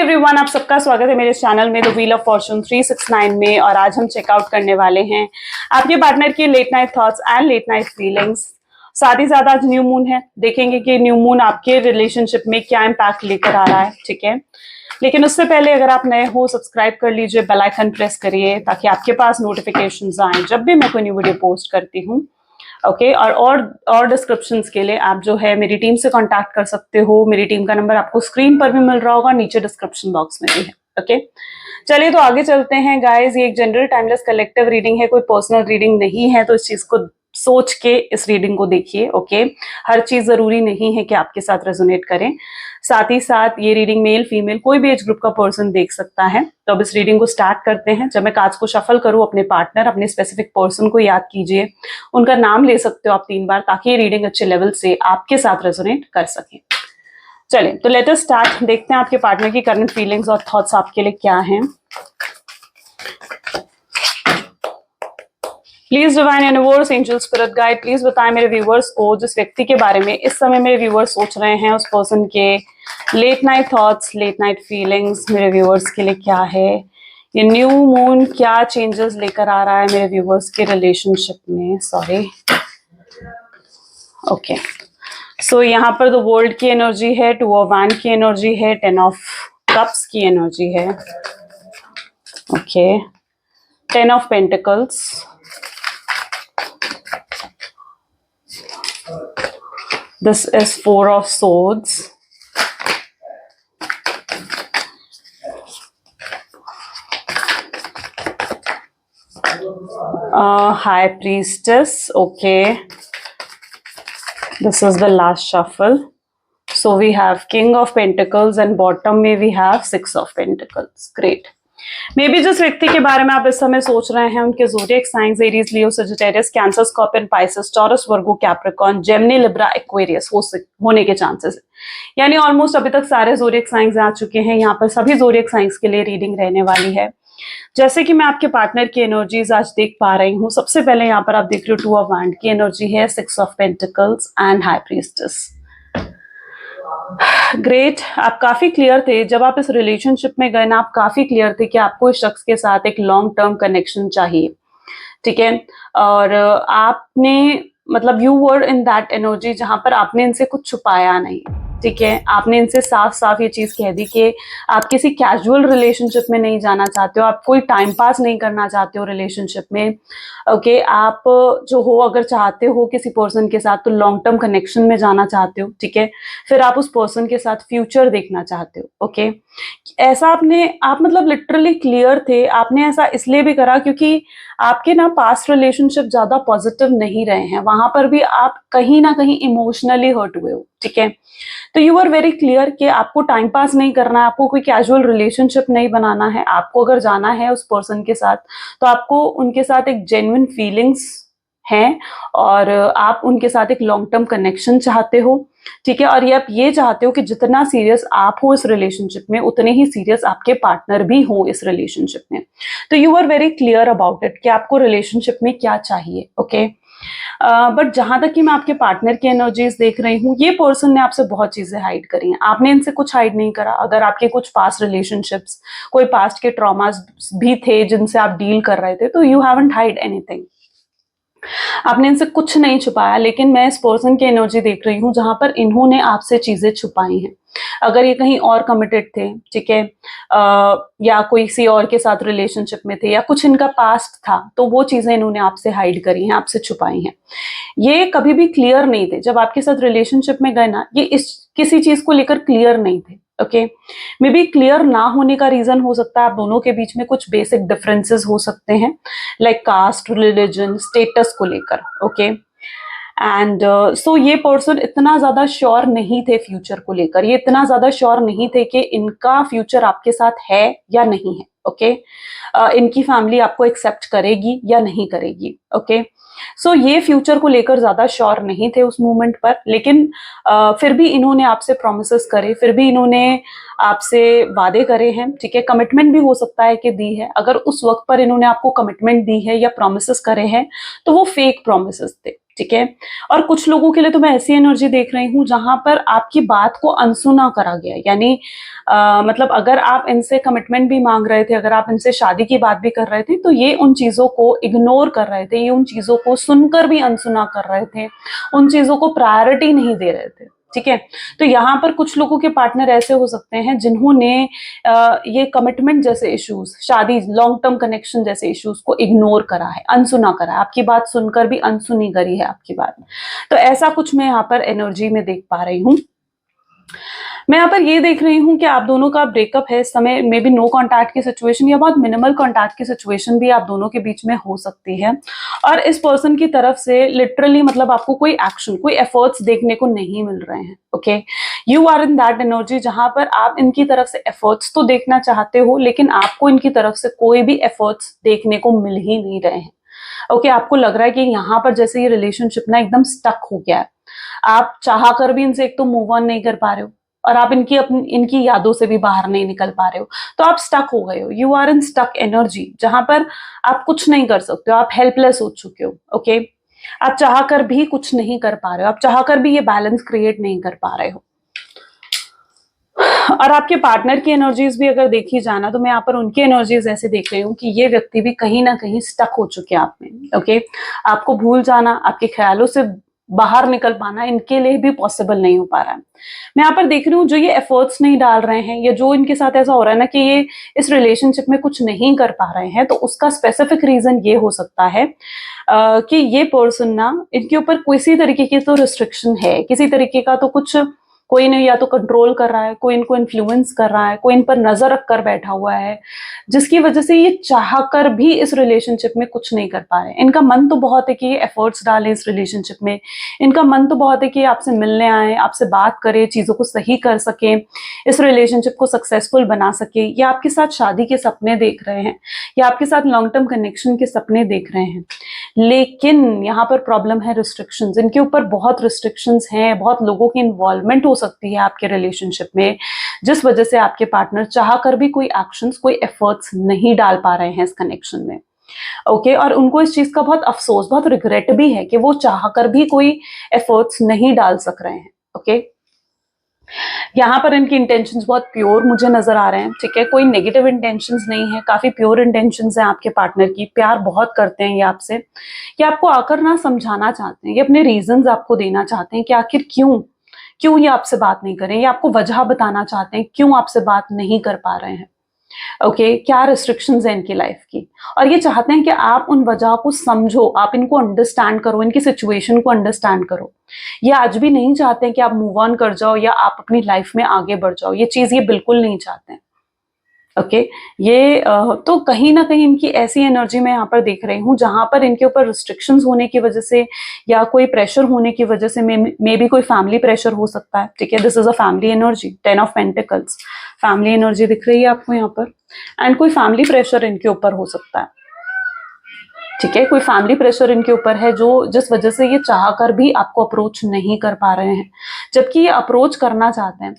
Everyone, आप सबका स्वागत है मेरे चैनल में द व्हील ऑफ फॉर्चून 369 में। और आज हम चेकआउट करने वाले हैं आपके पार्टनर की late night thoughts and late night feelings. साथ ही साथ आज न्यू मून है, देखेंगे कि न्यू मून आपके रिलेशनशिप में क्या इम्पैक्ट लेकर आ रहा है। ठीक है, लेकिन उससे पहले अगर आप नए हो सब्सक्राइब कर लीजिए, बेल आइकन प्रेस करिए ताकि आपके पास नोटिफिकेशंस आए जब भी मैं कोई न्यू वीडियो पोस्ट करती हूँ। ओके, और डिस्क्रिप्शंस के लिए आप जो है मेरी टीम से कांटेक्ट कर सकते हो। मेरी टीम का नंबर आपको स्क्रीन पर भी मिल रहा होगा, नीचे डिस्क्रिप्शन बॉक्स में भी है। ओके, चलिए तो आगे चलते हैं गाइस। ये एक जनरल टाइमलेस कलेक्टिव रीडिंग है, कोई पर्सनल रीडिंग नहीं है, तो इस चीज को सोच के इस रीडिंग को देखिए। ओके, हर चीज जरूरी नहीं है कि आपके साथ रेजोनेट करें। साथ ही साथ ये रीडिंग मेल फीमेल कोई भी एज ग्रुप का पर्सन देख सकता है। तो अब इस रीडिंग को स्टार्ट करते हैं। जब मैं कार्ड्स को शफल करूं, अपने पार्टनर, अपने स्पेसिफिक पर्सन को याद कीजिए, उनका नाम ले सकते हो आप 3 बार, ताकि ये रीडिंग अच्छे लेवल से आपके साथ रेजोनेट कर सके। चलिए तो लेट अस स्टार्ट। देखते हैं आपके पार्टनर की करंट फीलिंग्स और थॉट्स आपके लिए क्या हैं। Please divine universe, angel, spirit guide, please बताएं मेरे व्यूवर्स को, जिस व्यक्ति के बारे में इस समय मेरे व्यूवर्स सोच रहे हैं, उस पर्सन के late night thoughts, late night feelings मेरे व्यूवर्स के लिए क्या है। ये न्यू मून क्या चेंजेस लेकर आ रहा है मेरे व्यूवर्स के रिलेशनशिप में। सॉरी, ओके, सो यहाँ पर द वर्ल्ड की एनर्जी है, 2 ऑफ वैंड की एनर्जी है, 10 ऑफ कप्स की एनर्जी है। Okay, 10 of pentacles, this is 4 of swords, high priestess. Okay, this is the last shuffle. So we have king of pentacles and bottom में we have 6 of pentacles. Great. May be जिस व्यक्ति के बारे में आप इस समय सोच रहे हैं, उनके zodiac signs Aries, Leo, Sagittarius, Cancer, Scorpion, Pisces, Taurus, Virgo, Capricorn, Gemini, Libra, Aquarius होने के चांसेस है। यानी ऑलमोस्ट अभी तक सारे ज़ोडिएक साइंस आ चुके हैं। यहाँ पर सभी ज़ोडिएक साइंस के लिए रीडिंग रहने वाली है। जैसे कि मैं आपके पार्टनर की एनर्जीज आज देख पा रही हूँ। सबसे पहले यहाँ पर आप देख रहे हो 2 ऑफ वैंड की एनर्जी है, 6 of pentacles and high priestess. Great, आप काफी क्लियर थे जब आप इस रिलेशनशिप में गए ना, आप काफी क्लियर थे कि आपको इस शख्स के साथ एक लॉन्ग टर्म कनेक्शन चाहिए। ठीक है, और आपने मतलब you were in that energy जहां पर आपने इनसे कुछ छुपाया नहीं। ठीक है, आपने इनसे साफ साफ ये चीज कह दी कि आप किसी कैजुअल रिलेशनशिप में नहीं जाना चाहते हो, आप कोई टाइम पास नहीं करना चाहते हो रिलेशनशिप में। ओके, आप जो हो अगर चाहते हो किसी पर्सन के साथ तो लॉन्ग टर्म कनेक्शन में जाना चाहते हो। ठीक है, फिर आप उस पर्सन के साथ फ्यूचर देखना चाहते हो। ओके, ऐसा आप मतलब लिटरली क्लियर थे। आपने ऐसा इसलिए भी करा क्योंकि आपके ना पास्ट रिलेशनशिप ज्यादा पॉजिटिव नहीं रहे हैं, वहां पर भी आप कहीं ना कहीं इमोशनली हर्ट हुए हो। ठीक है, तो यू आर वेरी क्लियर कि आपको टाइम पास नहीं करना है, आपको कोई कैजुअल रिलेशनशिप नहीं बनाना है। आपको अगर जाना है उस पर्सन के साथ तो आपको उनके साथ एक जेन्युइन फीलिंग्स हैं और आप उनके साथ एक लॉन्ग टर्म कनेक्शन चाहते हो। ठीक है, और ये आप ये चाहते हो कि जितना सीरियस आप हो इस रिलेशनशिप में, उतने ही सीरियस आपके पार्टनर भी हो इस रिलेशनशिप में। तो you are very clear about it कि आपको रिलेशनशिप में क्या चाहिए। ओके, बट जहां तक कि मैं आपके पार्टनर की एनर्जीज देख रही हूँ, ये पर्सन ने आपसे बहुत चीजें हाइड करी हैं। आपने इनसे कुछ हाइड नहीं करा। अगर आपके कुछ पास्ट रिलेशनशिप्स, कोई पास्ट के ट्रॉमास भी थे जिनसे आप डील कर रहे थे, तो यू हैवंट हाइड एनीथिंग। आपने इनसे कुछ नहीं छुपाया। लेकिन मैं इस पर्सन की एनर्जी देख रही हूँ जहां पर इन्होंने आपसे चीजें छुपाई हैं। अगर ये कहीं और कमिटेड थे, ठीक है, या कोई किसी और के साथ रिलेशनशिप में थे, या कुछ इनका पास्ट था, तो वो चीजें इन्होंने आपसे हाइड करी हैं, आपसे छुपाई हैं। ये कभी भी क्लियर नहीं थे जब आपके साथ रिलेशनशिप में गए ना, ये इस किसी चीज को लेकर क्लियर नहीं थे। ओके, मे बी क्लियर ना होने का रीजन हो सकता है आप दोनों के बीच में कुछ बेसिक डिफरेंसेस हो सकते हैं, लाइक कास्ट, रिलीजन, स्टेटस को लेकर। ओके, एंड सो ये पर्सन इतना ज्यादा श्योर नहीं थे फ्यूचर को लेकर, ये इतना ज्यादा श्योर नहीं थे कि इनका फ्यूचर आपके साथ है या नहीं है। ओके, इनकी फैमिली आपको एक्सेप्ट करेगी या नहीं करेगी। ओके, सो ये फ्यूचर को लेकर ज्यादा श्योर नहीं थे उस मोमेंट पर। लेकिन फिर भी इन्होंने आपसे प्रोमिसेस करे, फिर भी इन्होंने आपसे वादे करे हैं। ठीक है, कमिटमेंट भी हो सकता है कि दी है। अगर उस वक्त पर इन्होंने आपको कमिटमेंट दी है या प्रोमिसेस करे हैं तो वो फेक प्रोमिसेस थे। ठीक है। और कुछ लोगों के लिए तो मैं ऐसी एनर्जी देख रही हूँ जहां पर आपकी बात को अनसुना करा गया, यानी मतलब अगर आप इनसे कमिटमेंट भी मांग रहे थे, अगर आप इनसे शादी की बात भी कर रहे थे, तो ये उन चीजों को इग्नोर कर रहे थे, ये उन चीजों को सुनकर भी अनसुना कर रहे थे, उन चीजों को प्रायोरिटी नहीं दे रहे थे, ठीक है। तो यहाँ पर कुछ लोगों के पार्टनर ऐसे हो सकते हैं जिन्होंने ये कमिटमेंट जैसे इश्यूज, शादी, लॉन्ग टर्म कनेक्शन जैसे इश्यूज को इग्नोर करा है, अनसुना करा है, आपकी बात सुनकर भी अनसुनी करी है आपकी बात। तो ऐसा कुछ मैं यहाँ पर एनर्जी में देख पा रही हूँ। मैं यहाँ पर ये देख रही हूँ कि आप दोनों का ब्रेकअप है इस समय, मे बी नो कॉन्टैक्ट की सिचुएशन या बहुत मिनिमल कॉन्टैक्ट की सिचुएशन भी आप दोनों के बीच में हो सकती है। और इस पर्सन की तरफ से लिटरली मतलब आपको कोई एक्शन, कोई एफर्ट्स देखने को नहीं मिल रहे हैं। Okay, you are in that energy जहां पर आप इनकी तरफ से एफर्ट्स तो देखना चाहते हो, लेकिन आपको इनकी तरफ से कोई भी एफर्ट्स देखने को मिल ही नहीं रहे हैं। ओके, आपको लग रहा है कि यहाँ पर जैसे ये रिलेशनशिप ना एकदम स्टक हो गया है, आप चाह कर भी इनसे एक तो मूव ऑन नहीं कर पा रहे हो, और आप इनकी यादों से भी बाहर नहीं निकल पा रहे हो, तो आप स्टक हो गए हो। You are in stuck energy जहां पर आप कुछ नहीं कर सकते हो, आप हेल्पलेस हो चुके हो। ओके, आप चाह कर भी कुछ नहीं कर पा रहे हो, आप चाह कर भी ये बैलेंस क्रिएट नहीं कर पा रहे हो। और आपके पार्टनर की एनर्जीज भी अगर देखी जाना, तो मैं यहाँ पर उनकी एनर्जीज ऐसे देख रही हूँ कि ये व्यक्ति भी कहीं ना कहीं स्टक हो चुके हैं आप में। ओके, आपको भूल जाना, आपके ख्यालों से बाहर निकल पाना इनके लिए भी पॉसिबल नहीं हो पा रहा है। मैं यहाँ पर देख रही हूँ जो ये एफर्ट्स नहीं डाल रहे हैं, या जो इनके साथ ऐसा हो रहा है ना कि ये इस रिलेशनशिप में कुछ नहीं कर पा रहे हैं, तो उसका स्पेसिफिक रीजन ये हो सकता है कि ये पर्सन ना, इनके ऊपर किसी तरीके की तो रिस्ट्रिक्शन है, किसी तरीके का तो कुछ, कोई इन्हें या तो कंट्रोल कर रहा है, कोई इनको इन्फ्लुएंस कर रहा है, कोई इन पर नजर रख कर बैठा हुआ है, जिसकी वजह से ये चाह कर भी इस रिलेशनशिप में कुछ नहीं कर पा रहे। इनका मन तो बहुत है कि ये एफर्ट्स डालें इस रिलेशनशिप में, इनका मन तो बहुत है कि आपसे मिलने आए, आपसे बात करें, चीजों को सही कर सके, इस रिलेशनशिप को सक्सेसफुल बना सके, या आपके साथ शादी के सपने देख रहे हैं, या आपके साथ लॉन्ग टर्म कनेक्शन के सपने देख रहे हैं। लेकिन यहाँ पर प्रॉब्लम है रिस्ट्रिक्शंस, इनके ऊपर बहुत रिस्ट्रिक्शंस हैं, बहुत लोगों की इन्वॉल्वमेंट हो सकती है आपके रिलेशनशिप में, जिस वजह से आपके पार्टनर चाह कर भी कोई एक्शंस, कोई एफर्ट्स नहीं डाल पा रहे हैं इस कनेक्शन में। ओके, और उनको इस चीज का बहुत अफसोस, बहुत रिग्रेट भी है कि वो चाह कर भी कोई एफर्ट्स नहीं डाल सक रहे हैं। ओके, यहाँ पर इनकी इंटेंशंस बहुत प्योर मुझे नजर आ रहे हैं, ठीक है, कोई नेगेटिव इंटेंशंस नहीं है, काफी प्योर इंटेंशंस हैं आपके पार्टनर की, प्यार बहुत करते हैं ये आपसे, ये आपको आकर ना समझाना चाहते हैं, ये अपने रीजंस आपको देना चाहते हैं कि आखिर क्यों क्यों ये आपसे बात नहीं कर रहे हैं, ये आपको वजह बताना चाहते हैं क्यों आपसे बात नहीं कर पा रहे हैं। ओके, क्या रिस्ट्रिक्शंस हैं इनकी लाइफ की, और ये चाहते हैं कि आप उन वजह को समझो, आप इनको अंडरस्टैंड करो, इनकी सिचुएशन को अंडरस्टैंड करो। ये आज भी नहीं चाहते हैं कि आप मूव ऑन कर जाओ या आप अपनी लाइफ में आगे बढ़ जाओ, ये चीज ये बिल्कुल नहीं चाहते हैं। ओके, ये तो कहीं ना कहीं इनकी ऐसी एनर्जी मैं यहाँ पर देख रही हूँ जहां पर इनके ऊपर रिस्ट्रिक्शंस होने की वजह से, या कोई प्रेशर होने की वजह से, मे बी कोई फैमिली प्रेशर हो सकता है, ठीक है, this is a family energy, 10 of pentacles, family energy दिख रही है आपको यहाँ पर, एंड कोई फैमिली प्रेशर इनके ऊपर हो सकता है, ठीक है, कोई फैमिली प्रेशर इनके ऊपर है जो, जिस वजह से ये चाह कर भी आपको अप्रोच नहीं कर पा रहे हैं, जबकि ये अप्रोच करना चाहते हैं।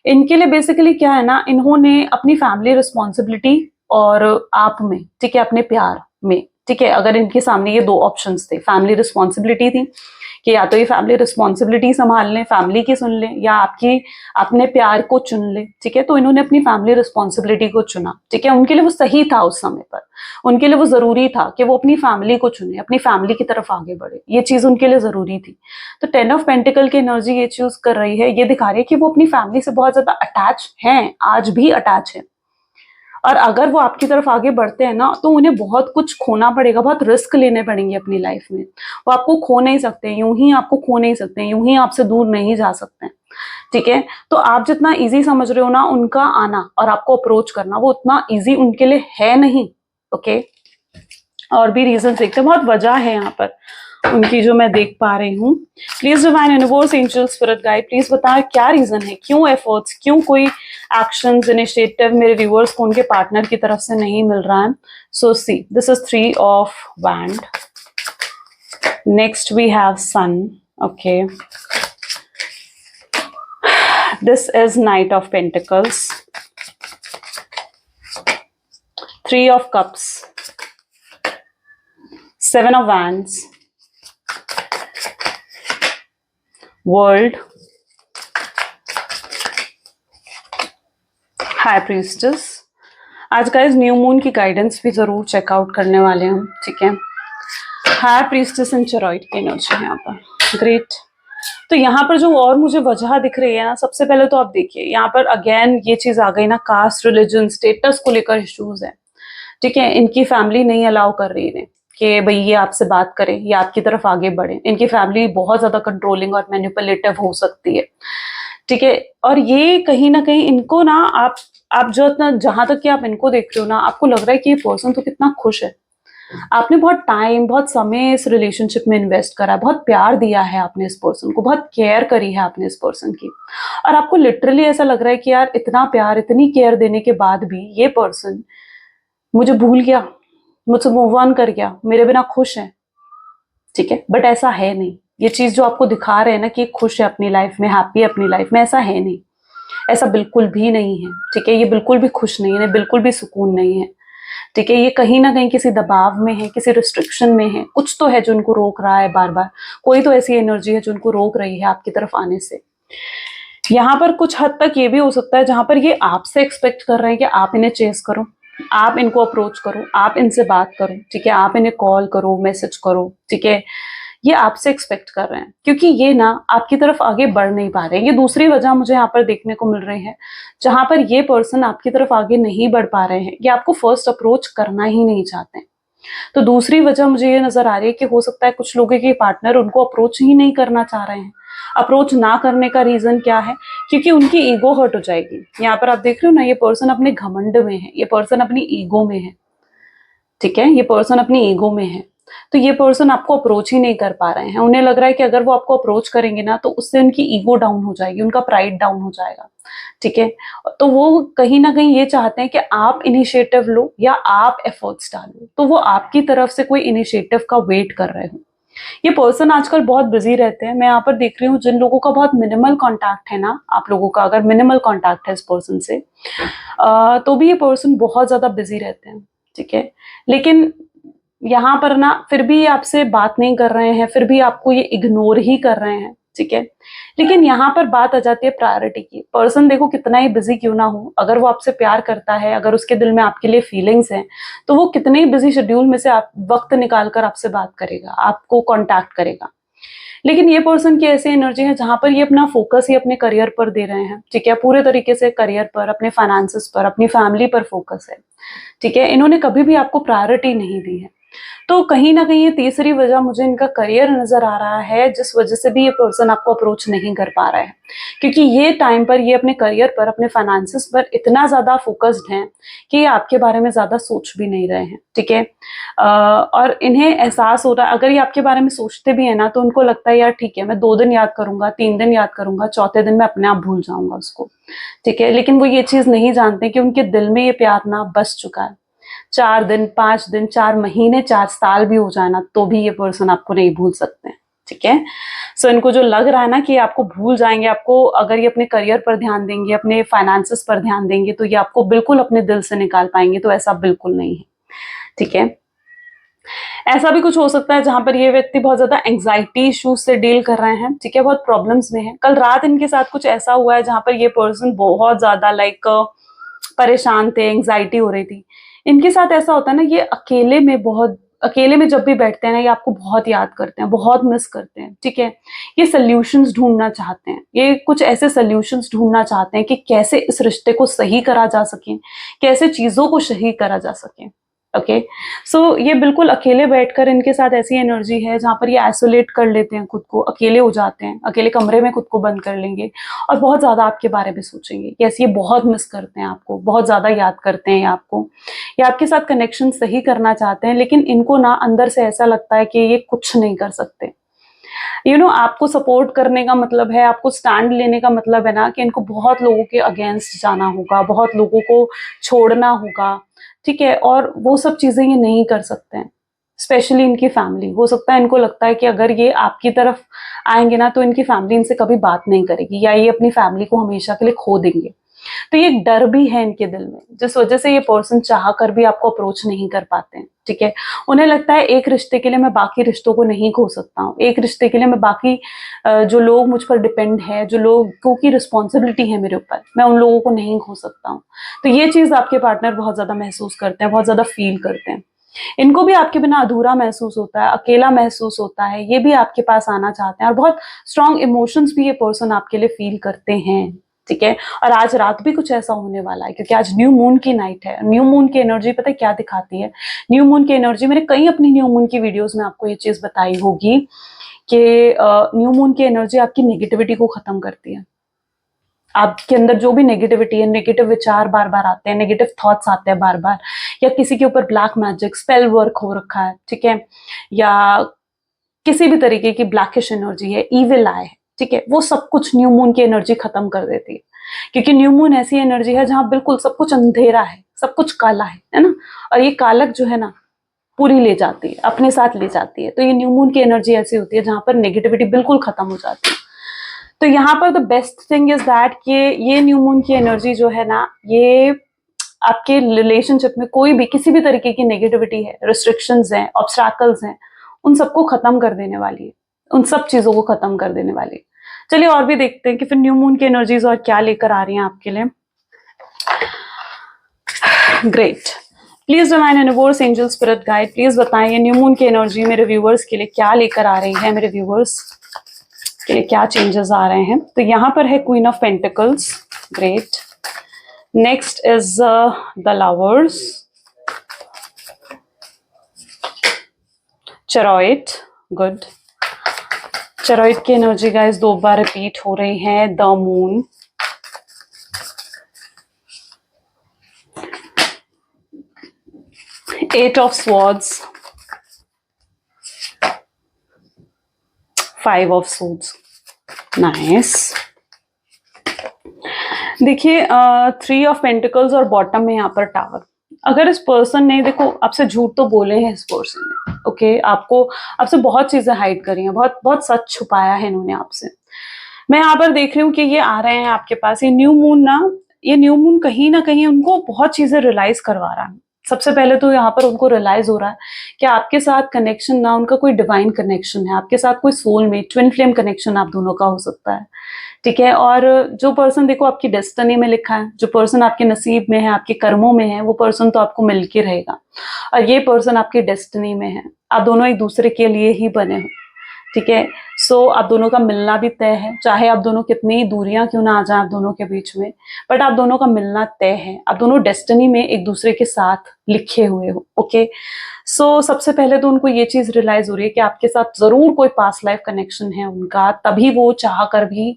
इनके लिए बेसिकली क्या है ना, इन्होंने अपनी फैमिली रिस्पॉन्सिबिलिटी और आप में, ठीक है, अपने प्यार में, ठीक है, अगर इनके सामने ये दो ऑप्शंस थे, फैमिली रिस्पॉन्सिबिलिटी थी कि या तो ये फैमिली रिस्पॉन्सिबिलिटी संभाल लें, फैमिली की सुन लें, या आपकी अपने प्यार को चुन ले, ठीक है, तो इन्होंने अपनी फैमिली रिस्पॉन्सिबिलिटी को चुना, ठीक है, उनके लिए वो सही था उस समय पर, उनके लिए वो जरूरी था कि वो अपनी फैमिली को चुने, अपनी फैमिली की तरफ आगे बढ़े, ये चीज उनके लिए जरूरी थी। तो 10 ऑफ पेंटिकल की एनर्जी ये चूज कर रही है, ये दिखा रही है कि वो अपनी फैमिली से बहुत ज्यादा अटैच हैं, आज भी अटैच है, और अगर वो आपकी तरफ आगे बढ़ते हैं ना, तो उन्हें बहुत कुछ खोना पड़ेगा, बहुत रिस्क लेने पड़ेंगे अपनी लाइफ में, वो आपको खो नहीं सकते, यूं ही आपको खो नहीं सकते, यूं ही आपसे दूर नहीं जा सकते, ठीक है। तो आप जितना इजी समझ रहे हो ना उनका आना और आपको अप्रोच करना, वो उतना इजी उनके लिए है नहीं। ओके, और भी रीजन देखते हैं, बहुत वजह है यहाँ पर उनकी जो मैं देख पा रही हूँ। Please divine universe, angel, spirit guide, please बताएं क्या रीजन है, क्यों एफर्ट्स, क्यों कोई एक्शंस, इनिशिएटिव मेरे व्यूअर्स को उनके पार्टनर की तरफ से नहीं मिल रहा है। So see, this is 3 of wands, next we have sun, okay, this is Knight of Pentacles, 3 of Cups, 7 of Wands, world, high priestess. आज गाइस न्यू मून की गाइडेंस भी जरूर चेकआउट करने वाले हैं हम, ठीक है। हाई प्रीस्टेस एंड चेरॉइड की एनर्जी है यहाँ पर, ग्रेट। तो यहाँ पर जो और मुझे वजह दिख रही है ना, सबसे पहले तो आप देखिए यहाँ पर अगेन ये चीज आ गई ना, कास्ट, रिलीजन, स्टेटस को लेकर इश्यूज है, ठीक है। इनकी फैमिली नहीं अलाउ कर रही है कि भाई ये आपसे बात करे, ये आपकी तरफ आगे बढ़े। इनकी फैमिली बहुत ज्यादा कंट्रोलिंग और मैनिपुलेटिव हो सकती है, ठीक है। और ये कहीं ना कहीं इनको ना, आप जो इतना, जहां तक कि आप इनको देख रहे हो ना, आपको लग रहा है कि ये पर्सन तो कितना खुश है। आपने बहुत टाइम, बहुत समय इस रिलेशनशिप में इन्वेस्ट करा है, बहुत प्यार दिया है आपने इस पर्सन को, बहुत केयर करी है आपने इस पर्सन की, और आपको लिटरली ऐसा लग रहा है कि यार इतना प्यार, इतनी केयर देने के बाद भी ये पर्सन मुझे भूल गया, मुझसे मूव ऑन कर गया, मेरे बिना खुश है, ठीक है। बट ऐसा है नहीं। ये चीज जो आपको दिखा रहे हैं ना कि खुश है अपनी लाइफ में, हैप्पी है अपनी लाइफ में, ऐसा है नहीं। ऐसा बिल्कुल भी नहीं है, ठीक है। ये बिल्कुल भी खुश नहीं है, बिल्कुल भी सुकून नहीं है, ठीक है। ये कहीं ना कहीं किसी दबाव में है, किसी रिस्ट्रिक्शन में है, कुछ तो है जो उनको रोक रहा है बार बार। कोई तो ऐसी एनर्जी है जो उनको रोक रही है आपकी तरफ आने से। यहाँ पर कुछ हद तक ये भी हो सकता है जहां पर ये आपसे एक्सपेक्ट कर रहे हैं कि आप इन्हें चेस करो, आप इनको अप्रोच करो, आप इनसे बात करो, ठीक है। आप इन्हें कॉल करो, मैसेज करो, ठीक है। ये आपसे एक्सपेक्ट कर रहे हैं क्योंकि ये ना आपकी तरफ आगे बढ़ नहीं पा रहे हैं। ये दूसरी वजह मुझे यहाँ पर देखने को मिल रही है जहां पर ये पर्सन आपकी तरफ आगे नहीं बढ़ पा रहे हैं, ये आपको फर्स्ट अप्रोच करना ही नहीं चाहते हैं। तो दूसरी वजह मुझे ये नजर आ रही है कि हो सकता है कुछ लोगों के पार्टनर उनको अप्रोच ही नहीं करना चाह रहे हैं। अप्रोच ना करने का रीजन क्या है? क्योंकि उनकी ईगो हर्ट हो जाएगी। यहाँ पर आप देख रहे हो ना, ये पर्सन अपने घमंड में है, ये पर्सन अपनी ईगो में है, ठीक है। ये पर्सन अपनी ईगो में है, तो ये पर्सन आपको अप्रोच ही नहीं कर पा रहे हैं। उन्हें लग रहा है कि अगर वो आपको अप्रोच करेंगे ना तो उससे उनकी ईगो डाउन हो जाएगी, उनका प्राइड डाउन हो जाएगा, ठीक है। तो वो कहीं ना कहीं ये चाहते हैं कि आप इनिशिएटिव लो या आप एफर्ट्स डालो, तो वो आपकी तरफ से कोई इनिशिएटिव का वेट कर रहे हो। ये पर्सन आजकल बहुत बिजी रहते हैं। मैं यहाँ पर देख रही हूँ जिन लोगों का बहुत मिनिमल कांटेक्ट है ना, आप लोगों का अगर मिनिमल कांटेक्ट है इस पर्सन से, तो भी ये पर्सन बहुत ज्यादा बिजी रहते हैं, ठीक है। लेकिन यहाँ पर ना फिर भी आपसे बात नहीं कर रहे हैं, फिर भी आपको ये इग्नोर ही कर रहे हैं, ठीक है। लेकिन यहाँ पर बात आ जाती है प्रायोरिटी की। पर्सन देखो कितना ही बिजी क्यों ना हो, अगर वो आपसे प्यार करता है, अगर उसके दिल में आपके लिए फीलिंग्स हैं, तो वो कितने ही बिजी शेड्यूल में से आप वक्त निकाल कर आपसे बात करेगा, आपको कॉन्टैक्ट करेगा। लेकिन ये पर्सन की ऐसी एनर्जी है जहां पर ये अपना फोकस ही अपने करियर पर दे रहे हैं, ठीक है। पूरे तरीके से करियर पर, अपने फाइनेंसेस पर, अपनी फैमिली पर फोकस है, ठीक है। इन्होंने कभी भी आपको प्रायोरिटी नहीं दी है। तो कहीं ना कहीं ये तीसरी वजह मुझे इनका करियर नजर आ रहा है, जिस वजह से भी ये पर्सन आपको अप्रोच नहीं कर पा रहा है, क्योंकि ये टाइम पर ये अपने करियर पर, अपने फाइनेंसेस पर इतना ज्यादा फोकस्ड हैं कि ये आपके बारे में ज्यादा सोच भी नहीं रहे हैं, ठीक है। और इन्हें एहसास हो रहा है, अगर ये आपके बारे में सोचते भी है ना, तो उनको लगता है यार ठीक है, मैं 2 दिन याद करूंगा, 3 दिन याद करूंगा, चौथे दिन मैं अपने आप भूल जाऊंगा उसको, ठीक है। लेकिन वो ये चीज नहीं जानते कि उनके दिल में ये प्यार ना बस चुका है। 4 दिन, 5 दिन, 4 महीने, 4 साल भी हो जाए ना, तो भी ये पर्सन आपको नहीं भूल सकते हैं, ठीक है। सो इनको जो लग रहा है ना कि ये आपको भूल जाएंगे, आपको अगर ये अपने करियर पर ध्यान देंगे, अपने फाइनेंसेस पर ध्यान देंगे, तो ये आपको बिल्कुल अपने दिल से निकाल पाएंगे, तो ऐसा बिल्कुल नहीं है, ठीक है। ऐसा भी कुछ हो सकता है जहां पर ये व्यक्ति बहुत ज्यादा एंग्जाइटी इश्यूज से डील कर रहे हैं, ठीक है, बहुत प्रॉब्लम्स में है। कल रात इनके साथ कुछ ऐसा हुआ है जहां पर ये पर्सन बहुत ज्यादा परेशान थे, एंग्जाइटी हो रही थी। इनके साथ ऐसा होता है ना, ये अकेले में जब भी बैठते हैं ना, ये आपको बहुत याद करते हैं, बहुत मिस करते हैं, ठीक है। ये सल्यूशंस ढूंढना चाहते हैं, ये कुछ ऐसे सल्यूशंस ढूंढना चाहते हैं कि कैसे इस रिश्ते को सही करा जा सके, कैसे चीजों को सही करा जा सके, ओके। सो ये बिल्कुल अकेले बैठकर, इनके साथ ऐसी एनर्जी है जहां पर ये आइसोलेट कर लेते हैं खुद को, अकेले हो जाते हैं, अकेले कमरे में खुद को बंद कर लेंगे और बहुत ज्यादा आपके बारे में सोचेंगे। कैसे ये बहुत मिस करते हैं आपको, बहुत ज्यादा याद करते हैं आपको, ये आपके साथ कनेक्शन सही करना चाहते हैं, लेकिन इनको ना अंदर से ऐसा लगता है कि ये कुछ नहीं कर सकते। आपको सपोर्ट करने का मतलब है, आपको स्टैंड लेने का मतलब है ना कि इनको बहुत लोगों के अगेंस्ट जाना होगा, बहुत लोगों को छोड़ना होगा, ठीक है। और वो सब चीजें ये नहीं कर सकते हैं, स्पेशली इनकी फैमिली। हो सकता है इनको लगता है कि अगर ये आपकी तरफ आएंगे ना, तो इनकी फैमिली इनसे कभी बात नहीं करेगी, या ये अपनी फैमिली को हमेशा के लिए खो देंगे। तो ये एक डर भी है इनके दिल में, जिस वजह से ये पर्सन चाह कर भी आपको अप्रोच नहीं कर पाते हैं, ठीक है। उन्हें लगता है एक रिश्ते के लिए मैं बाकी रिश्तों को नहीं खो सकता हूँ, एक रिश्ते के लिए मैं बाकी जो लोग मुझ पर डिपेंड है, जो लोगों की रिस्पॉन्सिबिलिटी है मेरे ऊपर, मैं उन लोगों को नहीं खो सकता हूँ। तो ये चीज आपके पार्टनर बहुत ज्यादा महसूस करते हैं, बहुत ज्यादा फील करते हैं। इनको भी आपके बिना अधूरा महसूस होता है, अकेला महसूस होता है, ये भी आपके पास आना चाहते हैं और बहुत स्ट्रॉन्ग इमोशंस भी ये पर्सन आपके लिए फील करते हैं, ठीक है। और आज रात भी कुछ ऐसा होने वाला है, क्योंकि आज न्यू मून की नाइट है। न्यू मून की एनर्जी पता है क्या दिखाती है? न्यू मून की एनर्जी, मैंने कई अपनी न्यू मून की वीडियोस में आपको ये चीज बताई होगी कि न्यू मून की एनर्जी आपकी नेगेटिविटी को खत्म करती है। आपके अंदर जो भी नेगेटिविटी है, नेगेटिव विचार बार बार आते हैं, नेगेटिव थॉट्स आते हैं बार बार, या किसी के ऊपर ब्लैक मैजिक स्पेल वर्क हो रखा है, ठीक है, या किसी भी तरीके की ब्लैकिश एनर्जी है, इविल आई है, ठीक है, वो सब कुछ न्यू मून की एनर्जी खत्म कर देती है। क्योंकि न्यू मून ऐसी एनर्जी है जहां बिल्कुल सब कुछ अंधेरा है, सब कुछ काला है ना। और ये कालक जो है ना पूरी ले जाती है, अपने साथ ले जाती है। तो ये न्यू मून की एनर्जी ऐसी होती है जहां पर नेगेटिविटी बिल्कुल खत्म हो जाती है। तो यहाँ पर the best thing is that कि ये न्यू मून की एनर्जी जो है ना, ये आपके रिलेशनशिप में कोई भी किसी भी तरीके की नेगेटिविटी है, रिस्ट्रिक्शंस हैं, ऑब्स्टैकल्स हैं, उन सबको खत्म कर देने वाली है, उन सब चीजों को खत्म कर देने वाली है। चलिए और भी देखते हैं कि फिर न्यू मून की एनर्जीज और क्या लेकर आ रही हैं आपके लिए। Great, please divine universe, angel, spirit guide, please बताएं ये न्यू मून की एनर्जी मेरे व्यूअर्स के लिए क्या लेकर आ रही है, मेरे व्यूअर्स के लिए क्या चेंजेस आ रहे हैं। तो यहाँ पर है queen of pentacles, great. Next is the lovers, chariot, good. Chariot की एनर्जी गाइस 2 बार रिपीट हो रही है, the moon, eight of swords, 5 of suits, nice. देखिए 3 ऑफ पेंटिकल्स और बॉटम में यहाँ पर टावर। अगर इस पर्सन ने, देखो आपसे झूठ तो बोले हैं इस पर्सन ने, ओके, आपको आपसे बहुत चीजें हाइड करी हैं, बहुत बहुत सच छुपाया है इन्होंने आपसे। मैं यहाँ पर देख रही हूँ कि ये आ रहे हैं आपके पास, ये न्यू मून ना, ये न्यू मून कहीं ना कहीं उनको बहुत चीजें रियलाइज करवा रहा है। सबसे पहले तो यहाँ पर उनको रियलाइज हो रहा है कि आपके साथ कनेक्शन ना उनका कोई डिवाइन कनेक्शन है, आपके साथ कोई सोलमेट, ट्विन फ्लेम कनेक्शन आप दोनों का हो सकता है, ठीक है। और जो पर्सन देखो आपकी डेस्टिनी में लिखा है, जो पर्सन आपके नसीब में है, आपके कर्मों में है, वो पर्सन तो आपको मिल के रहेगा। और ये पर्सन आपकी डेस्टिनी में है, आप दोनों एक दूसरे के लिए ही बने हो, ठीक है। सो आप दोनों का मिलना भी तय है, चाहे आप दोनों कितनी दूरियां क्यों ना आ जाए आप दोनों के बीच में, बट आप दोनों का मिलना तय है, आप दोनों डेस्टिनी में एक दूसरे के साथ लिखे हुए हो, ओके। सो सबसे पहले तो उनको ये चीज रियलाइज हो रही है कि आपके साथ जरूर कोई पास्ट लाइफ कनेक्शन है उनका, तभी वो चाह कर भी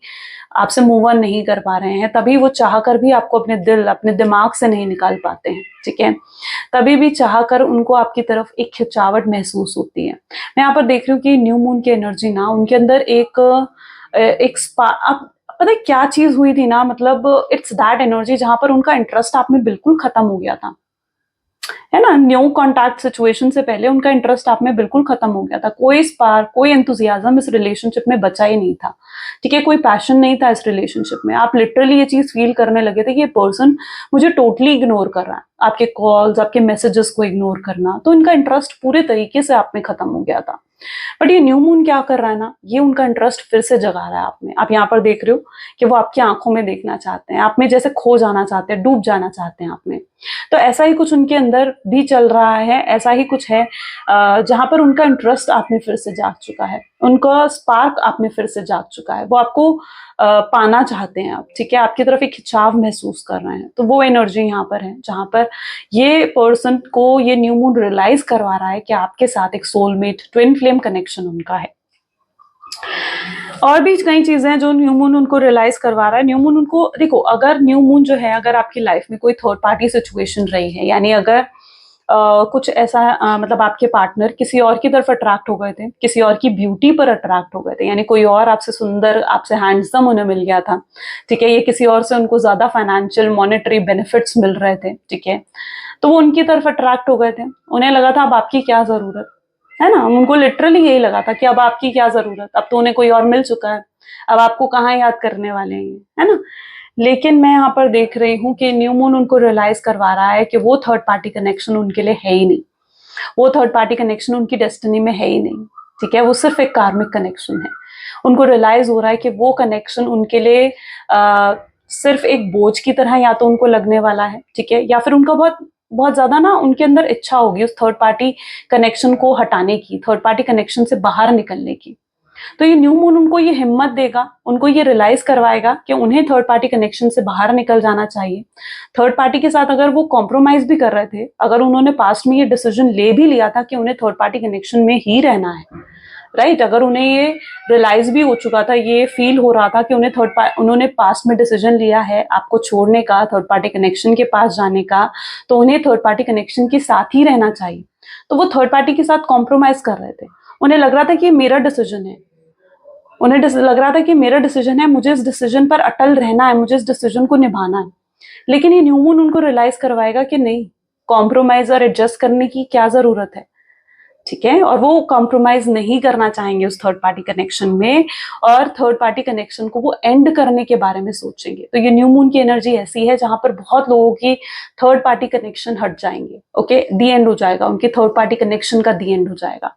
आपसे मूव ऑन नहीं कर पा रहे हैं, तभी वो चाह कर भी आपको अपने दिल, अपने दिमाग से नहीं निकाल पाते हैं, ठीक है। तभी भी चाह कर उनको आपकी तरफ एक खिंचावट महसूस होती है। मैं यहाँ पर देख रही हूँ कि न्यू मून की एनर्जी ना उनके अंदर एक अब पता है क्या चीज हुई थी ना, मतलब इट्स दैट एनर्जी जहां पर उनका इंटरेस्ट आप में बिल्कुल खत्म हो गया था, है ना। न्यू कॉन्टैक्ट सिचुएशन से पहले उनका इंटरेस्ट आप में बिल्कुल खत्म हो गया था, कोई स्पार्क, कोई एंथुजियाज्म इस रिलेशनशिप में बचा ही नहीं था, ठीक है, कोई पैशन नहीं था इस रिलेशनशिप में। आप लिटरली ये चीज फील करने लगे थे कि ये पर्सन मुझे टोटली इग्नोर कर रहा है, आपके कॉल्स, आपके मैसेजेस को इग्नोर करना, तो इनका इंटरेस्ट पूरे तरीके से आप में खत्म हो गया था। बट ये न्यू मून क्या कर रहा है ना, ये उनका इंटरेस्ट फिर से जगा रहा है आप में। आप यहाँ पर देख रहे हो कि वो आपकी आंखों में देखना चाहते हैं, आप में जैसे खो जाना चाहते हैं, डूब जाना चाहते हैं आप में। तो ऐसा ही कुछ उनके अंदर भी चल रहा है, ऐसा ही कुछ है जहां पर उनका इंटरेस्ट आप में फिर से जाग चुका है, उनका स्पार्क आप में फिर से जाग चुका है, वो आपको पाना चाहते हैं आप, ठीक है, आपकी तरफ एक खिंचाव महसूस कर रहे हैं। तो वो एनर्जी यहाँ पर है जहां पर ये पर्सन को ये न्यू मून रियलाइज करवा रहा है कि आपके साथ एक सोलमेट, ट्विन फ्लेम कनेक्शन उनका है। और भी कई चीजें हैं जो न्यू मून उनको रियलाइज करवा रहा है। न्यू मून उनको, देखो अगर न्यू मून जो है, अगर आपकी लाइफ में कोई थर्ड पार्टी सिचुएशन रही है, यानी अगर कुछ ऐसा मतलब आपके पार्टनर किसी और की तरफ अट्रैक्ट हो गए थे, किसी और की ब्यूटी पर अट्रैक्ट हो गए थे, यानी कोई और आपसे सुंदर, आपसे हैंडसम उन्हें मिल गया था, ठीक है, ये किसी और से उनको ज्यादा फाइनेंशियल मॉनेटरी बेनिफिट्स मिल रहे थे, ठीक है, तो वो उनकी तरफ अट्रैक्ट हो गए थे। उन्हें लगा था अब आपकी क्या जरूरत है ना, उनको लिटरली यही लगा था कि अब आपकी क्या जरूरत, अब तो उन्हें कोई और मिल चुका है, अब आपको कहाँ याद करने वाले हैं, है ना। लेकिन मैं यहाँ पर देख रही हूँ कि न्यू मून उनको रियलाइज करवा रहा है कि वो थर्ड पार्टी कनेक्शन उनके लिए है ही नहीं, वो थर्ड पार्टी कनेक्शन उनकी डेस्टिनी में है ही नहीं, ठीक है, वो सिर्फ एक कार्मिक कनेक्शन है। उनको रियलाइज हो रहा है कि वो कनेक्शन उनके लिए सिर्फ एक बोझ की तरह या तो उनको लगने वाला है, ठीक है, या फिर उनका बहुत बहुत ज्यादा ना उनके अंदर इच्छा होगी उस थर्ड पार्टी कनेक्शन को हटाने की, थर्ड पार्टी कनेक्शन से बाहर निकलने की। तो ये न्यू मून उनको ये हिम्मत देगा, उनको ये रियलाइज करवाएगा कि उन्हें थर्ड पार्टी कनेक्शन से बाहर निकल जाना चाहिए। थर्ड पार्टी के साथ अगर वो कॉम्प्रोमाइज भी कर रहे थे, अगर उन्होंने पास्ट में ये डिसीजन ले भी लिया था कि उन्हें थर्ड पार्टी कनेक्शन में ही रहना है, राइट, अगर उन्हें ये रियलाइज भी हो चुका था, ये फील हो रहा था कि उन्होंने पास्ट में डिसीजन लिया है आपको छोड़ने का, थर्ड पार्टी कनेक्शन के पास जाने का, तो उन्हें थर्ड पार्टी कनेक्शन के साथ ही रहना चाहिए। तो वो थर्ड पार्टी के साथ कॉम्प्रोमाइज कर रहे थे, उन्हें लग रहा था कि ये मेरा डिसीजन है, उन्हें लग रहा था कि मेरा डिसीजन है, मुझे इस डिसीजन पर अटल रहना है, मुझे इस डिसीजन को निभाना है। लेकिन ये न्यू मून उनको रियलाइज करवाएगा कि नहीं, कॉम्प्रोमाइज और एडजस्ट करने की क्या जरूरत है, ठीक है, और वो कॉम्प्रोमाइज नहीं करना चाहेंगे उस थर्ड पार्टी कनेक्शन में, और थर्ड पार्टी कनेक्शन को वो एंड करने के बारे में सोचेंगे। तो ये न्यू मून की एनर्जी ऐसी है जहां पर बहुत लोगों की थर्ड पार्टी कनेक्शन हट जाएंगे, ओके, दी एंड हो जाएगा, उनकी थर्ड पार्टी कनेक्शन का दी एंड हो जाएगा।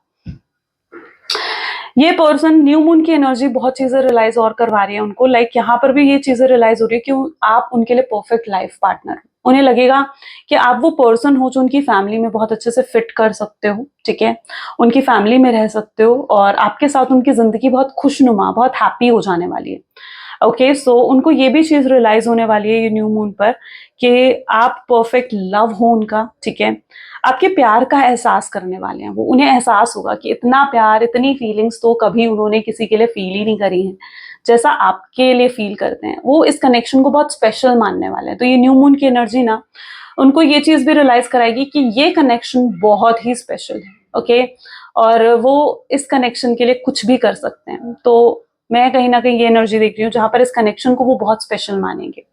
ये पर्सन न्यू मून की एनर्जी बहुत चीजें रियलाइज और करवा रही है उनको, लाइक यहाँ पर भी ये चीजें रियलाइज हो रही है कि आप उनके लिए परफेक्ट लाइफ पार्टनर, उन्हें लगेगा कि आप वो पर्सन हो जो उनकी फैमिली में बहुत अच्छे से फिट कर सकते हो, ठीक है, उनकी फैमिली में रह सकते हो और आपके साथ उनकी जिंदगी बहुत खुशनुमा, बहुत हैप्पी हो जाने वाली है। ओके, सो उनको ये भी चीज रियलाइज होने वाली है ये न्यू मून पर कि आप परफेक्ट लव हो उनका, ठीक है, आपके प्यार का एहसास करने वाले हैं वो, उन्हें एहसास होगा कि इतना प्यार, इतनी फीलिंग्स तो कभी उन्होंने किसी के लिए फील ही नहीं करी है जैसा आपके लिए फील करते हैं। वो इस कनेक्शन को बहुत स्पेशल मानने वाले हैं। तो ये न्यू मून की एनर्जी ना उनको ये चीज भी रियलाइज कराएगी कि ये कनेक्शन बहुत ही स्पेशल है, ओके, और वो इस कनेक्शन के लिए कुछ भी कर सकते हैं। तो मैं कहीं ना कहीं ये एनर्जी देख रही हूँ जहां पर इस कनेक्शन को वो बहुत स्पेशल मानेंगे।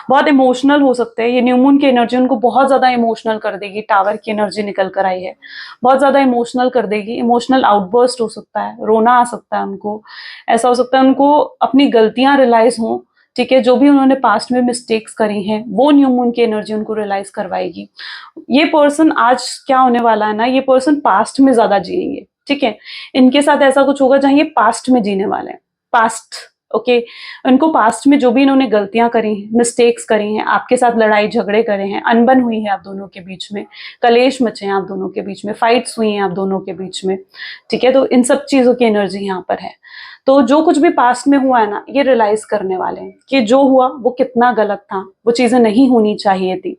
बहुत इमोशनल हो सकते हैं, ये न्यू मून की एनर्जी उनको बहुत ज्यादा इमोशनल कर देगी, टावर की एनर्जी निकल कर आई है, बहुत ज्यादा इमोशनल कर देगी, इमोशनल आउटबर्स्ट हो सकता है, रोना आ सकता है उनको, ऐसा हो सकता है उनको अपनी गलतियां रियलाइज हो, ठीक है, जो भी उन्होंने पास्ट में मिस्टेक्स करी हैं वो न्यू मून की एनर्जी उनको रियलाइज करवाएगी। ये पर्सन आज क्या होने वाला है ना, ये पर्सन पास्ट में ज्यादा जिएंगे, ठीक है, इनके साथ ऐसा कुछ होगा जहां ये पास्ट में जीने वाले हैं, पास्ट, ओके, उनको पास्ट में जो भी इन्होंने गलतियां करी हैं, मिस्टेक्स करी हैं, आपके साथ लड़ाई झगड़े करे हैं, अनबन हुई है आप दोनों के बीच में, कलेश मचे हैं आप दोनों के बीच में, फाइट्स हुई हैं आप दोनों के बीच में, ठीक है, तो इन सब चीजों की एनर्जी यहाँ पर है। तो जो कुछ भी पास्ट में हुआ है ना, ये रियलाइज करने वाले हैं कि जो हुआ वो कितना गलत था, वो चीजें नहीं होनी चाहिए थी,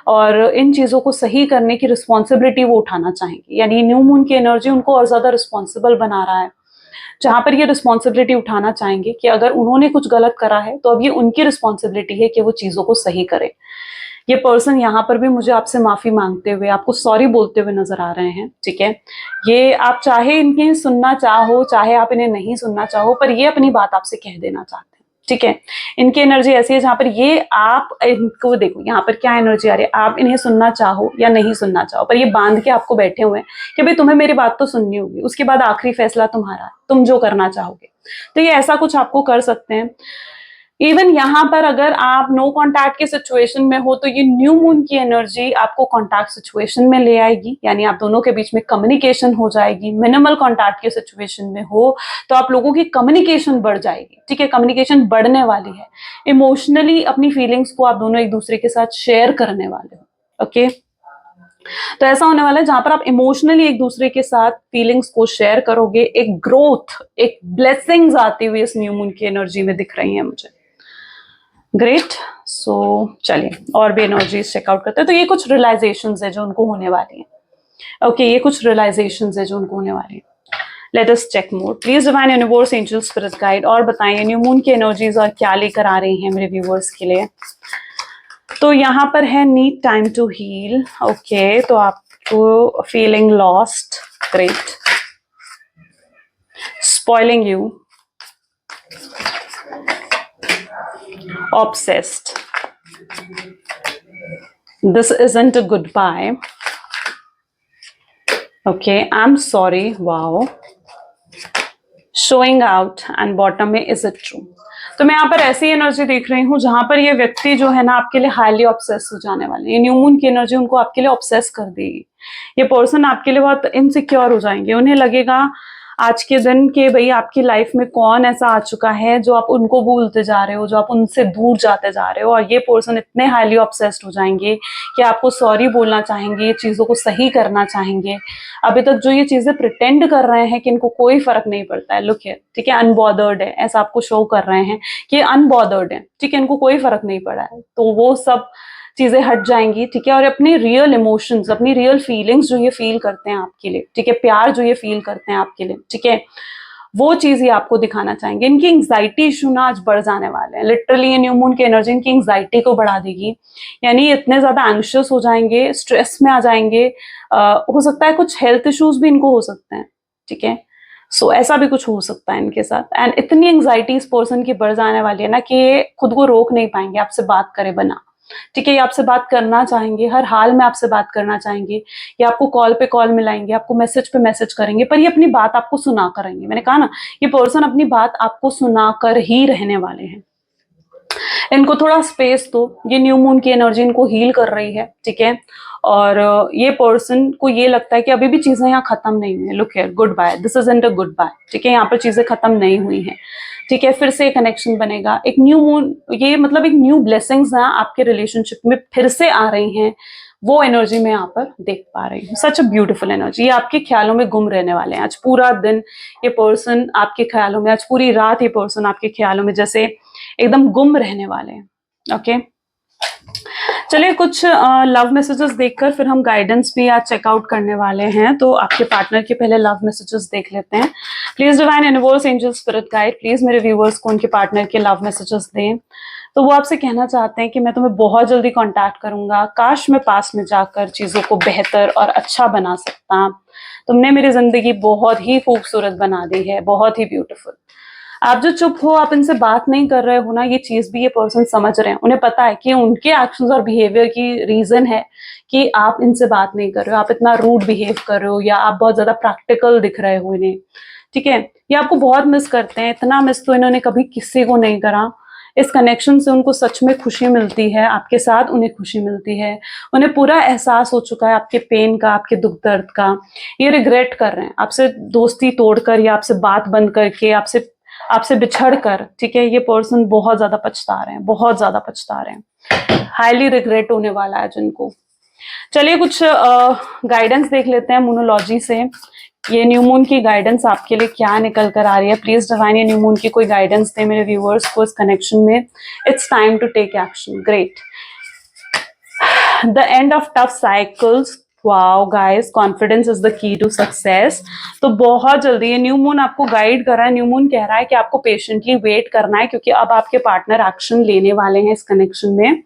और इन चीजों को सही करने की रिस्पॉन्सिबिलिटी वो उठाना चाहेंगे। यानी न्यू मून की एनर्जी उनको और ज्यादा रिस्पॉन्सिबल बना रहा है, जहां पर ये रिस्पॉन्सिबिलिटी उठाना चाहेंगे कि अगर उन्होंने कुछ गलत करा है तो अब ये उनकी रिस्पॉन्सिबिलिटी है कि वो चीजों को सही करें। ये पर्सन यहाँ पर भी मुझे आपसे माफी मांगते हुए, आपको सॉरी बोलते हुए नजर आ रहे हैं, ठीक है, ये आप चाहे इन्हें सुनना चाहो, चाहे आप इन्हें नहीं सुनना चाहो, पर ये अपनी बात आपसे कह देना चाहते हैं, ठीक है। इनकी एनर्जी ऐसी है जहां पर ये, आप इनको देखो यहाँ पर क्या एनर्जी आ रही है, आप इन्हें सुनना चाहो या नहीं सुनना चाहो, पर ये बांध के आपको बैठे हुए हैं कि भाई तुम्हें मेरी बात तो सुननी होगी, उसके बाद आखिरी फैसला तुम्हारा, तुम जो करना चाहोगे। तो ये ऐसा कुछ आपको कर सकते हैं। इवन यहाँ पर अगर आप नो कॉन्टैक्ट के सिचुएशन में हो तो ये न्यू मून की एनर्जी आपको कॉन्टैक्ट सिचुएशन में ले आएगी, यानी आप दोनों के बीच में कम्युनिकेशन हो जाएगी। मिनिमल कॉन्टैक्ट के सिचुएशन में हो तो आप लोगों की कम्युनिकेशन बढ़ जाएगी, ठीक है, कम्युनिकेशन बढ़ने वाली है। इमोशनली अपनी फीलिंग्स को आप दोनों एक दूसरे के साथ शेयर करने वाले हो, ओके। तो ऐसा होने वाला है जहां पर आप इमोशनली एक दूसरे के साथ फीलिंग्स को शेयर करोगे, एक ग्रोथ, एक ब्लेसिंग्स आती हुई इस न्यू मून की एनर्जी में दिख रही है मुझे। ग्रेट, सो चलिए और भी एनर्जीज चेकआउट करते हैं। तो ये कुछ रियलाइजेशंस है जो उनको होने वाली है, ओके, ये कुछ रियलाइजेशंस है जो उनको होने वाली है। Let us check more, please divine universe, angel, spirit guide, और बताइए न्यू मून की एनर्जीज और क्या लेकर आ रही हैं मेरे व्यूअर्स के लिए। तो यहाँ पर है need time to heal, okay, तो आपको feeling lost, great, spoiling you, obsessed, this isn't a goodbye, okay, I'm sorry, wow, showing out, and bottom में is it true। तो मैं यहाँ पर ऐसी एनर्जी देख रही हूँ जहां पर ये व्यक्ति जो है ना आपके लिए हाईली ऑब्सेस हो जाने वाले हैं। ये न्यू मून की एनर्जी उनको आपके लिए ऑब्सेस कर देगी। ये पर्सन आपके लिए बहुत इनसिक्योर हो जाएंगे। उन्हें लगेगा आज के दिन के भाई आपकी लाइफ में कौन ऐसा आ चुका है जो आप उनको भूलते जा रहे हो, जो आप उनसे दूर जाते जा रहे हो। और ये पर्सन इतने हाईली ऑब्सेस्ड हो जाएंगे कि आपको सॉरी बोलना चाहेंगे, चीजों को सही करना चाहेंगे। अभी तक जो ये चीजें प्रिटेंड कर रहे हैं कि इनको कोई फर्क नहीं पड़ता है, लुक है, ठीक है, अनबॉदर्ड है, ऐसा आपको शो कर रहे हैं कि अनबॉदर्ड है, ठीक है, इनको कोई फर्क नहीं पड़ा है, तो वो सब चीजें हट जाएंगी, ठीक है। और अपने रियल इमोशंस, अपनी रियल फीलिंग्स जो ये फील करते हैं आपके लिए, ठीक है, प्यार जो ये फील करते हैं आपके लिए, ठीक है, वो चीज ये आपको दिखाना चाहेंगे। इनकी एंग्जाइटी इशू ना आज बढ़ जाने वाले हैं। लिटरली ये न्यू मून की एनर्जी इनकी एंग्जाइटी को बढ़ा देगी। यानी इतने ज्यादा एंग्शियस हो जाएंगे, स्ट्रेस में आ जाएंगे। हो सकता है कुछ हेल्थ इश्यूज भी इनको हो सकते हैं, ठीक है। सो ऐसा भी कुछ हो सकता है इनके साथ। एंड इतनी एंग्जाइटी इस पर्सन की बढ़ जाने वाली है ना कि ये खुद को रोक नहीं पाएंगे आपसे बात करे बना, ठीक है। ये आपसे बात करना चाहेंगे, हर हाल में आपसे बात करना चाहेंगे। ये आपको कॉल पे कॉल मिलाएंगे, आपको मैसेज पे मैसेज करेंगे, पर ये अपनी बात आपको सुना करेंगे। मैंने कहा ना, ये पर्सन अपनी बात आपको सुना कर ही रहने वाले हैं। इनको थोड़ा स्पेस दो। ये न्यू मून की एनर्जी इनको हील कर रही है, ठीक है। और ये पर्सन को ये लगता है कि अभी भी चीजें यहाँ खत्म नहीं हुई है। Look here, goodbye, this is end a goodbye, ठीक है। यहाँ पर चीजें खत्म नहीं हुई हैं, ठीक है। फिर से कनेक्शन बनेगा, एक न्यू मून, ये मतलब एक न्यू ब्लेसिंग्स ना आपके रिलेशनशिप में फिर से आ रही हैं। वो एनर्जी मैं यहाँ पर देख पा रही हूँ। सच अ ब्यूटीफुल एनर्जी। ये आपके ख्यालों में गुम रहने वाले हैं आज पूरा दिन। ये पर्सन आपके ख्यालों में, आज पूरी रात ये पर्सन आपके ख्यालों में जैसे एकदम गुम रहने वाले हैं। ओके, चलिए कुछ लव मैसेजेस देखकर फिर हम गाइडेंस भी आज चेकआउट करने वाले हैं। तो आपके पार्टनर के पहले लव मैसेजेस देख लेते हैं। Please divine universe angel spirit guide, please मेरे व्यूअर्स को उनके पार्टनर के लव मैसेजेस दें। तो वो आपसे कहना चाहते हैं कि मैं तुम्हें बहुत जल्दी कांटेक्ट करूंगा, काश मैं पास में जाकर चीजों को बेहतर और अच्छा बना सकता। तुमने मेरी जिंदगी बहुत ही खूबसूरत बना दी है, बहुत ही ब्यूटीफुल। आप जो चुप हो, आप इनसे बात नहीं कर रहे हो ना, ये चीज भी ये पर्सन समझ रहे हैं। उन्हें पता है कि उनके एक्शंस और बिहेवियर की रीजन है कि आप इनसे बात नहीं कर रहे हो, आप इतना रूड बिहेव कर रहे हो, या आप बहुत ज्यादा प्रैक्टिकल दिख रहे हो इन्हें, ठीक है। ये आपको बहुत मिस करते हैं। इतना मिस तो इन्होंने कभी किसी को नहीं करा। इस कनेक्शन से उनको सच में खुशी मिलती है, आपके साथ उन्हें खुशी मिलती है। उन्हें पूरा एहसास हो चुका है आपके पेन का, आपके दुख दर्द का। ये रिग्रेट कर रहे हैं आपसे दोस्ती तोड़कर, या आपसे बात बंद करके, आपसे बिछड़ कर, ठीक है। ये पर्सन बहुत ज्यादा पछता रहे हैं, बहुत ज्यादा पछता रहे हैं। हाईली रिग्रेट होने वाला है जिनको। चलिए कुछ गाइडेंस देख लेते हैं मोनोलॉजी से। ये न्यू मून की गाइडेंस आपके लिए क्या निकल कर आ रही है। प्लीज डिवाइन ये न्यू मून की कोई गाइडेंस दे मेरे व्यूअर्स को इस कनेक्शन में। It's time to take action. Great, the end of tough cycles. Wow guys, confidence is the key to success. तो बहुत जल्दी ये न्यू मून आपको गाइड कर रहा है। न्यू मून कह रहा है कि आपको पेशेंटली वेट करना है, क्योंकि अब आपके पार्टनर एक्शन लेने वाले हैं इस कनेक्शन में।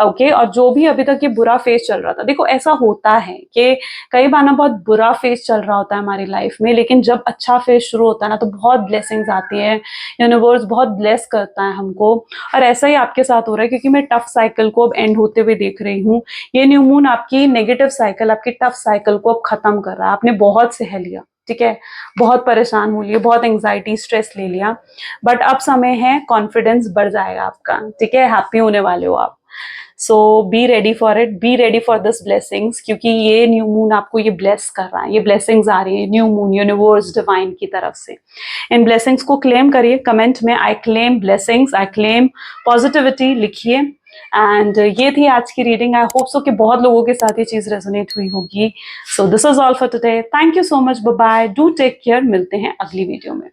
ओके, और जो भी अभी तक ये बुरा फेज चल रहा था, देखो ऐसा होता है कि कई बार ना बहुत बुरा फेज चल रहा होता है हमारी लाइफ में, लेकिन जब अच्छा फेज शुरू होता है ना तो बहुत ब्लेसिंग्स आती है। यूनिवर्स बहुत ब्लेस करता है हमको। और ऐसा ही आपके साथ हो रहा है, क्योंकि मैं टफ साइकिल को अब एंड होते हुए देख रही हूँ। ये न्यू मून आपकी नेगेटिव साइकिल, आपकी टफ साइकिल को अब खत्म कर रहा है। आपने बहुत सह लिया, ठीक है, बहुत परेशान हो लिए, बहुत एंग्जाइटी स्ट्रेस ले लिया, बट अब समय है, कॉन्फिडेंस बढ़ जाएगा आपका, ठीक है, हैप्पी होने वाले हो आप। So be ready for it, be ready for this blessings, क्योंकि ये न्यू मून आपको ये ब्लेस कर रहा है। ये ब्लेसिंग्स आ रही है न्यू मून, यूनिवर्स, डिवाइन की तरफ से। इन ब्लेसिंग्स को क्लेम करिए कमेंट में, I claim blessings, I claim positivity लिखिए। एंड ये थी आज की रीडिंग। आई होप सो कि बहुत लोगों के साथ ये चीज रेजोनेट हुई होगी। So this is all for today. Thank you so much, bye bye, do take care. मिलते हैं अगली वीडियो में।